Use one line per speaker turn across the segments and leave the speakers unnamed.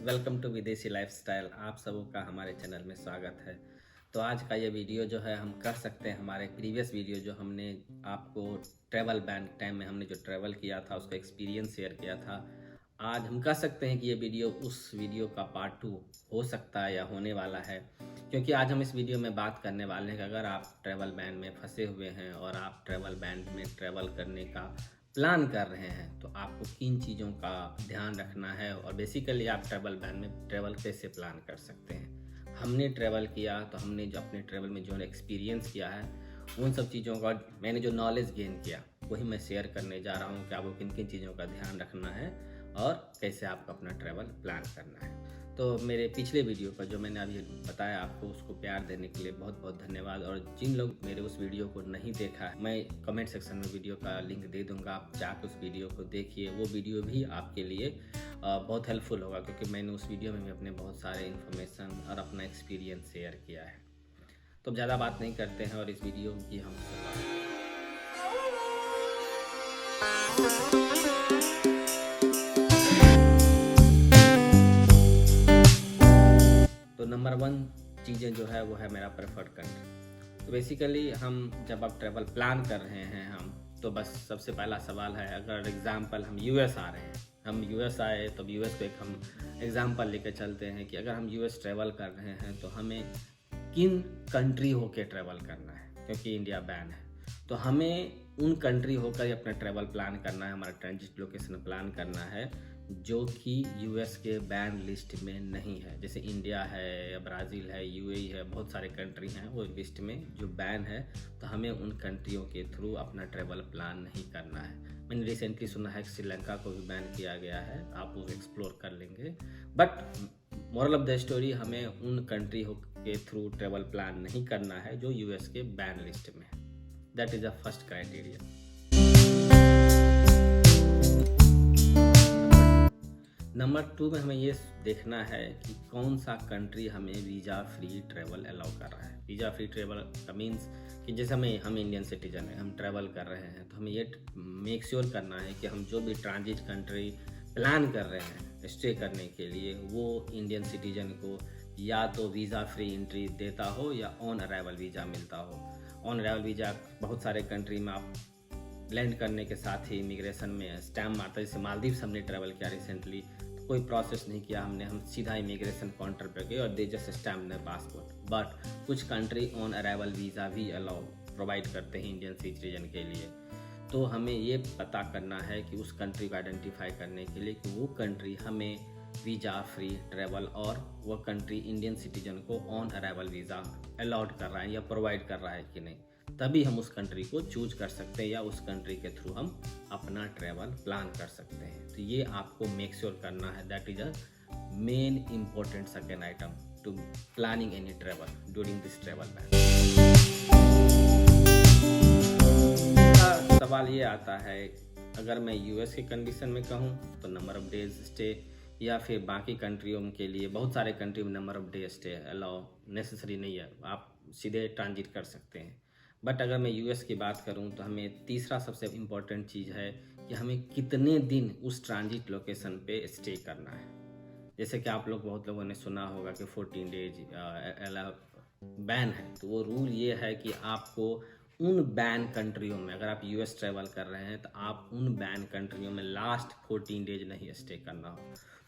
Welcome to विदेशी lifestyle. आप सबों का हमारे चैनल में स्वागत है। तो आज का ये वीडियो जो है हम कर सकते हैं हमारे प्रीवियस वीडियो जो हमने आपको ट्रैवल बैन टाइम में हमने जो ट्रैवल किया था उसका एक्सपीरियंस शेयर किया था। आज हम कह सकते हैं कि ये वीडियो उस वीडियो का पार्ट 2 हो सकता है या होने वाला है, क्योंकि आज हम इस वीडियो में बात करने वाले हैं कि अगर आप ट्रैवल बैन में फंसे हुए हैं और आप ट्रैवल बैन में ट्रैवल करने का प्लान कर रहे हैं तो आपको किन चीज़ों का ध्यान रखना है और बेसिकली आप ट्रैवल बैन में ट्रैवल कैसे प्लान कर सकते हैं। हमने ट्रैवल किया तो हमने जो अपने ट्रैवल में जो एक्सपीरियंस किया है उन सब चीज़ों का मैंने जो नॉलेज गेन किया वही मैं शेयर करने जा रहा हूँ कि आपको किन किन चीज़ों का ध्यान रखना है और कैसे आपको अपना ट्रैवल प्लान करना है। तो मेरे पिछले वीडियो पर जो मैंने अभी बताया आपको उसको प्यार देने के लिए बहुत बहुत धन्यवाद। और जिन लोग मेरे उस वीडियो को नहीं देखा है मैं कमेंट सेक्शन में वीडियो का लिंक दे दूंगा, आप जाकर उस वीडियो को देखिए। वो वीडियो भी आपके लिए बहुत हेल्पफुल होगा, क्योंकि मैंने उस वीडियो में भी अपने बहुत सारे इन्फॉर्मेशन और अपना एक्सपीरियंस शेयर किया है। तो ज़्यादा बात नहीं करते हैं और इस वीडियो की हम तो नंबर 1 चीज़ें जो है वो है मेरा प्रेफर्ड कंट्री। तो बेसिकली हम जब आप ट्रैवल प्लान कर रहे हैं हम तो बस सबसे पहला सवाल है, अगर एग्जांपल हम यूएस आ रहे हैं, हम यूएस आए तो यूएस को एक हम एग्जांपल लेकर चलते हैं कि अगर हम यूएस ट्रैवल कर रहे हैं तो हमें किन कंट्री होके ट्रैवल करना है, क्योंकि इंडिया बैन है। तो हमें उन कंट्री होकर अपना ट्रैवल प्लान करना है, हमारा ट्रांजिट लोकेशन प्लान करना है जो कि यूएस के बैन लिस्ट में नहीं है। जैसे इंडिया है या ब्राज़ील है, यूएई है, बहुत सारे कंट्री हैं वो लिस्ट में जो बैन है। तो हमें उन कंट्रियों के थ्रू अपना ट्रैवल प्लान नहीं करना है। मैंने रिसेंटली सुना है कि श्रीलंका को भी बैन किया गया है, आप वो एक्सप्लोर कर लेंगे। But moral of the story, हमें उन कंट्री के थ्रू ट्रैवल प्लान नहीं करना है जो यूएस के बैन लिस्ट में है। That is the first criteria. Number 2 में हमें ये देखना है कि कौन सा कंट्री हमें वीज़ा फ्री ट्रैवल अलाउ कर रहा है। वीज़ा फ्री ट्रैवल का मीन्स कि जैसे हम इंडियन सिटीजन हैं, हम ट्रैवल कर रहे हैं तो हमें ये मेक श्योर करना है कि हम जो भी ट्रांजिट कंट्री प्लान कर रहे हैं स्टे करने के लिए वो इंडियन सिटीजन को या तो वीज़ा फ्री एंट्री देता हो या ऑन अराइवल वीज़ा मिलता हो। ऑन अराइवल वीज़ा बहुत सारे कंट्री में आप लैंड करने के साथ ही इमिग्रेशन में स्टैम्प मारता है। जैसे मालदीव्स हमने ट्रैवल किया रिसेंटली, तो कोई प्रोसेस नहीं किया हम सीधा इमिग्रेशन काउंटर पे गए और they just stamp the passport. But कुछ कंट्री ऑन अराइवल वीज़ा भी अलाउ प्रोवाइड करते हैं इंडियन सिटीजन के लिए। तो हमें ये पता करना है कि उस कंट्री को आइडेंटिफाई करने के लिए कि वो कंट्री हमें वीज़ा फ्री ट्रैवल और वो कंट्री इंडियन सिटीजन को ऑन अराइवल वीज़ा अलाउड कर रहा है या प्रोवाइड कर रहा है कि नहीं, तभी हम उस कंट्री को चूज कर सकते हैं या उस कंट्री के थ्रू हम अपना ट्रैवल प्लान कर सकते हैं। तो ये आपको मेक श्योर करना है। That is a main important second item to planning any travel during this travel ban. सवाल ये आता है, अगर मैं यूएस के कंडीशन में कहूँ तो नंबर ऑफ डेज स्टे, या फिर बाकी कंट्रियों के लिए बहुत सारे कंट्री में number of day stay allow necessary नहीं है, आप सीधे ट्रांजिट कर सकते हैं। बट अगर मैं यूएस की बात करूं तो हमें तीसरा सबसे इम्पोर्टेंट चीज़ है कि हमें कितने दिन उस ट्रांजिट लोकेशन पे स्टे करना है। जैसे कि आप लोग बहुत लोगों ने सुना होगा कि 14 डेज बैन है। तो वो रूल ये है कि आपको उन बैन कंट्रियों में, अगर आप यूएस ट्रैवल कर रहे हैं तो आप उन बैन कंट्रियों में लास्ट 14 डेज नहीं स्टे करना हो।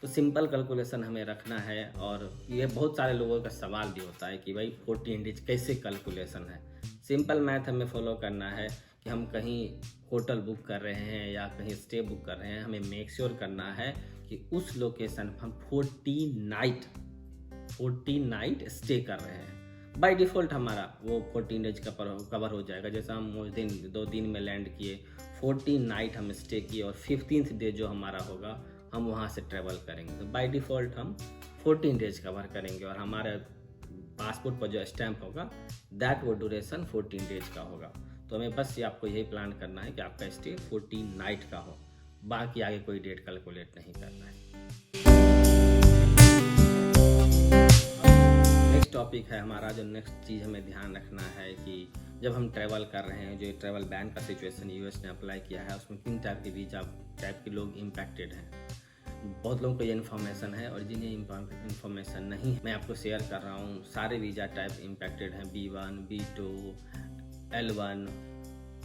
तो सिंपल कैलकुलेशन हमें रखना है। और ये बहुत सारे लोगों का सवाल भी होता है कि भाई 14 डेज कैसे कैलकुलेशन है। सिंपल मैथ हमें फॉलो करना है कि हम कहीं होटल बुक कर रहे हैं या कहीं स्टे बुक कर रहे हैं, हमें मेक श्योर करना है कि उस लोकेशन पर हम 14 नाइट स्टे कर रहे हैं। बाय डिफ़ॉल्ट हमारा वो 14 डेज का कवर हो जाएगा। जैसे हम उस दिन 2 दिन में लैंड किए, 14 नाइट हम स्टे किए और 15th डे जो हमारा होगा हम वहाँ से ट्रैवल करेंगे। तो बाय डिफ़ॉल्ट हम 14 डेज कवर करेंगे और हमारे पासपोर्ट पर जो स्टैम्प होगा दैट वो ड्यूरेशन 14 डेज का होगा। तो हमें बस ये आपको यही प्लान करना है कि आपका स्टे 14 नाइट का हो, बाकी आगे कोई डेट कैलकुलेट नहीं करना है। नेक्स्ट टॉपिक है हमारा, जो नेक्स्ट चीज़ हमें ध्यान रखना है कि जब हम ट्रैवल कर रहे हैं, जो ट्रैवल बैन का सिचुएशन यूएस ने अप्लाई किया है उसमें किन टाइप के वीज़ा टाइप के लोग इम्पैक्टेड हैं। बहुत लोगों को ये इन्फॉर्मेशन है और जिन्हें इन्फॉर्मेशन नहीं है मैं आपको शेयर कर रहा हूँ। सारे वीज़ा टाइप इम्पैक्टेड हैं, B1, B2, L1,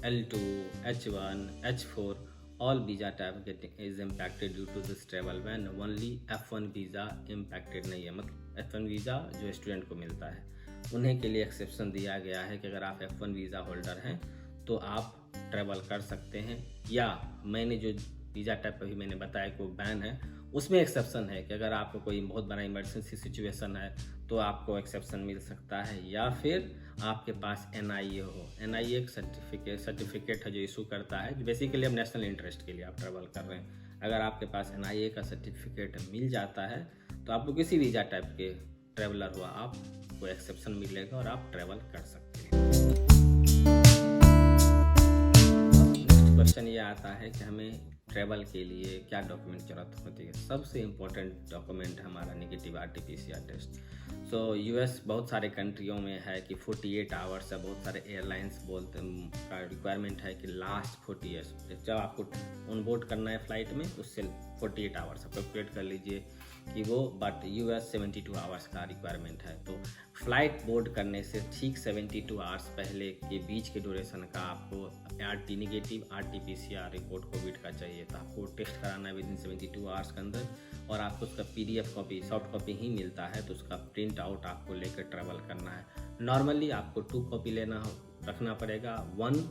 L2, H1, H4, all visa type is impacted due to this travel ban. Only F1 visa impacted नहीं है। मतलब F1 वीज़ा जो स्टूडेंट को मिलता है उन्हें के लिए एक्सेप्शन दिया गया है कि अगर आप F1 वीज़ा होल्डर हैं तो आप ट्रैवल कर सकते हैं, या मैंने जो वीज़ा टाइप अभी मैंने बताया कि वो बैन है उसमें एक्सेप्शन है कि अगर आपको कोई बहुत बड़ा इमरजेंसी सिचुएशन है तो आपको एक्सेप्शन मिल सकता है, या फिर आपके पास NIA हो। NIA एक सर्टिफिकेट है जो इशू करता है, जो बेसिकली अब नेशनल इंटरेस्ट के लिए आप ट्रैवल कर रहे हैं। अगर आपके पास NIA का सर्टिफिकेट मिल जाता है तो आपको किसी वीज़ा टाइप के ट्रैवलर हुआ आपको एक्सेप्शन मिलेगा और आप ट्रैवल कर सकते हैं। नेक्स्ट क्वेश्चन ये आता है कि हमें ट्रैवल के लिए क्या डॉक्यूमेंट जरूरत होती है। सबसे इम्पोर्टेंट डॉक्यूमेंट हमारा नेगेटिव RT-PCR टेस्ट। सो US बहुत सारे कंट्रियों में है कि 48 आवर्स है, बहुत सारे एयरलाइंस बोलते का रिक्वायरमेंट है कि लास्ट 48 जब आपको ऑन बोर्ड करना है फ्लाइट में उससे 48 आवर्स आप कैलकुलेट कर लीजिए कि वो, बट US 72 आवर्स का रिक्वायरमेंट है। तो फ्लाइट बोर्ड करने से ठीक 72 आवर्स पहले के बीच के ड्यूरेशन का आपको नेगेटिव RT-PCR रिपोर्ट कोविड का चाहिए, तो आपको टेस्ट कराना है विदिन 72 आवर्स के अंदर, और आपको उसका PDF कॉपी सॉफ्ट कॉपी ही मिलता है तो उसका प्रिंट आउट आपको लेकर ट्रैवल करना है। नॉर्मली आपको 2 कॉपी रखना पड़ेगा। 1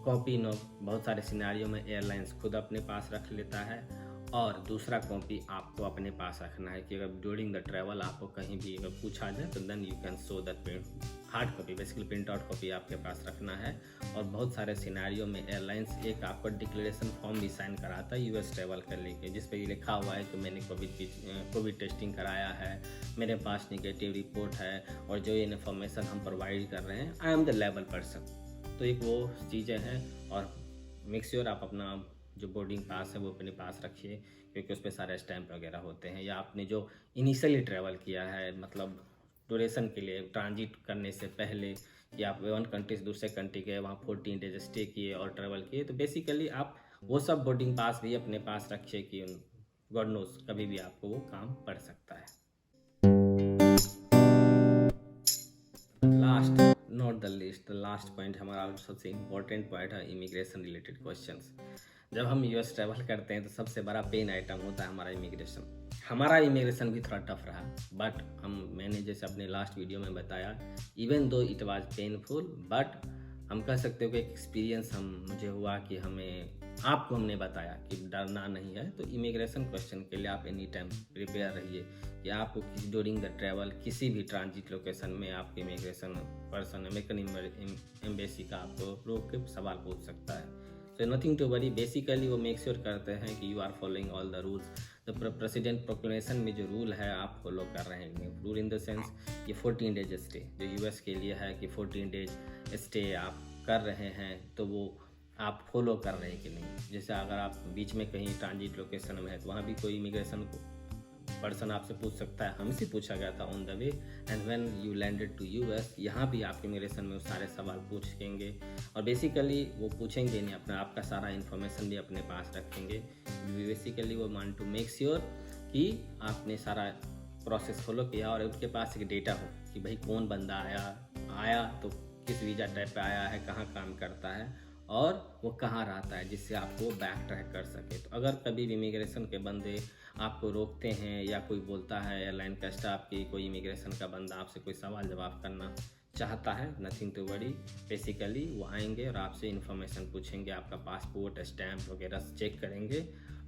कॉपी बहुत सारे सिनेरियो में एयरलाइंस खुद अपने पास रख लेता है, और दूसरा कॉपी आपको अपने पास रखना है कि अगर ड्यूरिंग द ट्रैवल आपको कहीं भी अगर पूछा जाए तो then you can show that hard copy, basically print out copy आपके पास रखना है। और बहुत सारे सिनेरियो में एयरलाइंस एक आपको डिक्लेरेशन फॉर्म भी साइन कराता है US ट्रैवल करने के, जिस पे ये लिखा हुआ है कि मैंने कोविड टेस्टिंग कराया है, मेरे पास नेगेटिव रिपोर्ट है, और जो ये इन्फॉर्मेशन हम प्रोवाइड कर रहे हैं I am the level person. तो एक वो चीज़ें हैं, और मेक श्योर आप अपना जो बोर्डिंग पास है वो अपने पास रखिए, क्योंकि उस पर सारे स्टैंप वगैरह होते हैं। या आपने जो इनिशियली ट्रैवल किया है, मतलब ड्यूरेशन के लिए ट्रांजिट करने से पहले, कि आप 1 कंट्री से दूसरे कंट्री गए, वहाँ 14 डेज स्टे किए और ट्रैवल किए, तो बेसिकली आप वो सब बोर्डिंग पास भी अपने पास रखिए कि गॉड नोस कभी भी आपको वो काम पड़ सकता है। Last not the least, the last point हमारा सबसे इम्पोर्टेंट पॉइंट है इमिग्रेशन रिलेटेड क्वेश्चंस। जब हम US ट्रैवल करते हैं तो सबसे बड़ा पेन आइटम होता है हमारा इमिग्रेशन। हमारा इमिग्रेशन भी थोड़ा टफ रहा, बट मैंने जैसे अपने लास्ट वीडियो में बताया, even though it was painful, but हम कह सकते हो कि एक्सपीरियंस मुझे हुआ कि आपको हमने बताया कि डरना नहीं है। तो इमिग्रेशन क्वेश्चन के लिए आप एनी टाइम प्रिपेयर रहिए कि आपको ड्यूरिंग द ट्रैवल किसी भी ट्रांजिट लोकेशन में आपके इमिग्रेशन पर्सन अमेरिकन एम्बेसी का आपको रोक के सवाल पूछ सकता है। So nothing to worry, basically वो मेक श्योर करते हैं कि you are following all the rules. तो प्रेसिडेंट प्रोक्लेमेशन में जो रूल है आप फॉलो कर रहे हैं। रूल इन द सेंस कि 14 डेज स्टे जो US के लिए है कि 14 डेज स्टे आप कर रहे हैं, तो वो आप फॉलो कर रहे हैं कि नहीं। जैसे अगर आप बीच में कहीं ट्रांजिट लोकेशन में है तो वहाँ भी कोई इमिग्रेशन पर्सन आपसे पूछ सकता है। हमसे पूछा गया था on the way and when you landed to US, यहाँ भी आप इमिग्रेशन में वो सारे सवाल पूछेंगे, और बेसिकली वो पूछेंगे नहीं, अपना आपका सारा इन्फॉर्मेशन भी अपने पास रखेंगे। बेसिकली वो वांट टू मेक श्योर कि आपने सारा प्रोसेस फॉलो किया और उनके पास एक डेटा हो कि भाई कौन बंदा आया तो किस वीज़ा टाइप पे आया है, कहाँ काम करता है और वो कहाँ रहता है, जिससे आपको बैक ट्रैक कर सके। तो अगर कभी भी इमिग्रेशन के बंदे आपको रोकते हैं या कोई बोलता है एयरलाइन का स्टाफ की कोई इमिग्रेशन का बंदा आपसे कोई सवाल जवाब करना चाहता है, नथिंग टू वरी। बेसिकली वो आएंगे और आपसे इन्फॉर्मेशन पूछेंगे, आपका पासपोर्ट स्टैम्प वगैरह चेक करेंगे,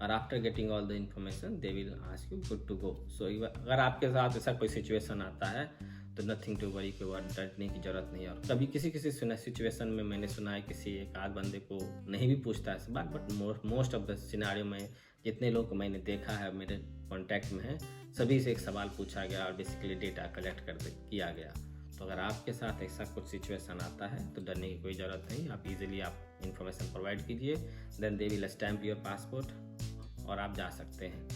और after getting all the information they will ask you good to go. So अगर आपके साथ ऐसा कोई सिचुएशन आता है तो नथिंग टू वरी के बाद डरने की जरूरत नहीं है। और कभी किसी सिचुएशन में मैंने सुना है किसी एक आध बंदे को नहीं भी पूछता है सवाल, but most of the scenario में जितने लोग को मैंने देखा है मेरे कॉन्टैक्ट में है, सभी से एक सवाल पूछा गया और बेसिकली डेटा कलेक्ट किया गया। तो अगर आपके साथ ऐसा कुछ सिचुएशन आता है तो डरने की कोई ज़रूरत नहीं। आप इजीली आप इन्फॉर्मेशन प्रोवाइड कीजिए, then they will stamp your passport और आप जा सकते हैं।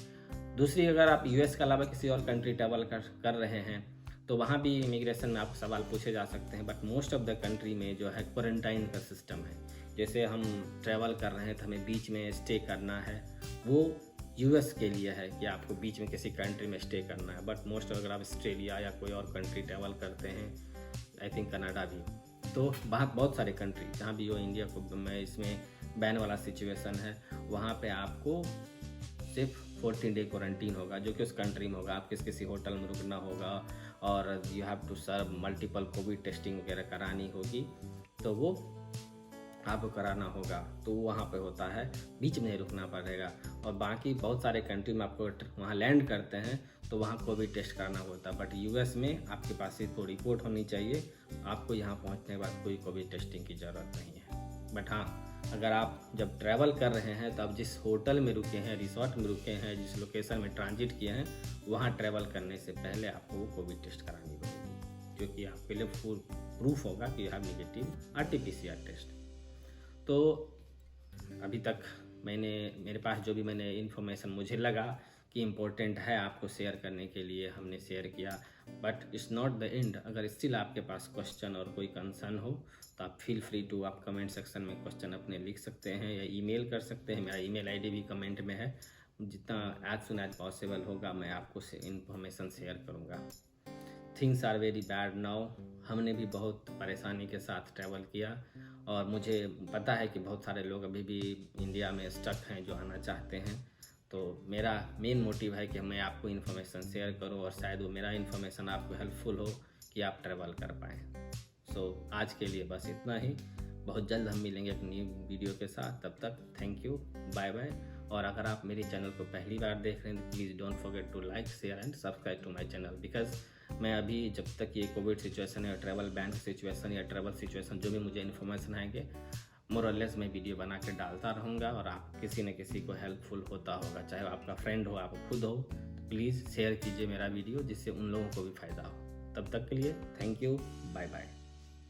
दूसरी, अगर आप US के अलावा किसी और कंट्री ट्रैवल कर रहे हैं तो वहाँ भी इमिग्रेशन में आपको सवाल पूछे जा सकते हैं, but most of the country में जो है क्वारंटाइन का सिस्टम है। जैसे हम ट्रैवल कर रहे हैं तो हमें बीच में स्टे करना है, वो यूएस के लिए है कि आपको बीच में किसी कंट्री में स्टे करना है, बट मोस्ट अगर आप ऑस्ट्रेलिया या कोई और कंट्री ट्रैवल करते हैं, आई थिंक कनाडा भी, तो बहुत सारे कंट्री जहाँ भी हो इंडिया को मैं इसमें बैन वाला सिचुएशन है, वहाँ पे आपको सिर्फ 14 डे क्वारंटीन होगा, जो कि उस कंट्री में होगा। आप किसी होटल में रुकना होगा और you have to serve multiple covid testing वगैरह करानी होगी, तो वो आपको कराना होगा, तो वहाँ पे होता है, बीच में नहीं रुकना पड़ेगा। और बाकी बहुत सारे कंट्री में आपको वहाँ लैंड करते हैं तो वहाँ कोविड टेस्ट कराना होता है, बट यूएस में आपके पास सिर्फ रिपोर्ट होनी चाहिए, आपको यहाँ पहुँचने के बाद कोई कोविड टेस्टिंग की ज़रूरत नहीं है। बट हाँ, अगर आप जब ट्रैवल कर रहे हैं तो आप जिस होटल में रुके हैं, रिसोर्ट में रुके हैं, जिस लोकेशन में ट्रांजिट किए हैं, वहाँ ट्रैवल करने से पहले आपको वो कोविड टेस्ट करानी पड़ेगी, क्योंकि आपके लिए फुल प्रूफ होगा कि you have negative RT-PCR test. तो अभी तक मेरे पास जो भी मैंने इन्फॉर्मेशन मुझे लगा कि इम्पोर्टेंट है आपको शेयर करने के लिए, हमने शेयर किया। But it's not the end. अगर स्टिल आपके पास क्वेश्चन और कोई कंसर्न हो तो आप फील फ्री टू, आप कमेंट सेक्शन में क्वेश्चन अपने लिख सकते हैं या ईमेल कर सकते हैं। मेरा ईमेल आईडी भी कमेंट में है। जितना एज सुन एज पॉसिबल होगा मैं आपको इन्फॉर्मेशन शेयर करूँगा। Things are very bad now. हमने भी बहुत परेशानी के साथ ट्रैवल किया और मुझे पता है कि बहुत सारे लोग अभी भी इंडिया में स्टक हैं जो आना चाहते हैं। तो मेरा मेन मोटिव है कि मैं आपको इन्फॉर्मेशन शेयर करूं और शायद वो मेरा इन्फॉर्मेशन आपको हेल्पफुल हो कि आप ट्रैवल कर पाएँ। सो आज के लिए बस इतना ही। बहुत जल्द हम मिलेंगे एक न्यू वीडियो के साथ। तब तक थैंक यू, बाय बाय। और अगर आप मेरे चैनल को पहली बार देख रहे हैं तो please don't forget to like, share and subscribe to my channel, because मैं अभी जब तक ये कोविड सिचुएशन है, ट्रैवल बैन सिचुएशन या ट्रैवल सिचुएशन जो भी मुझे इन्फॉर्मेशन आएंगे, मोर और लेस मैं वीडियो बना के डालता रहूँगा और आप किसी न किसी को हेल्पफुल होता होगा, चाहे वो आपका फ्रेंड हो, आप खुद हो, तो प्लीज़ शेयर कीजिए मेरा वीडियो, जिससे उन लोगों को भी फ़ायदा हो। तब तक के लिए थैंक यू, बाय बाय।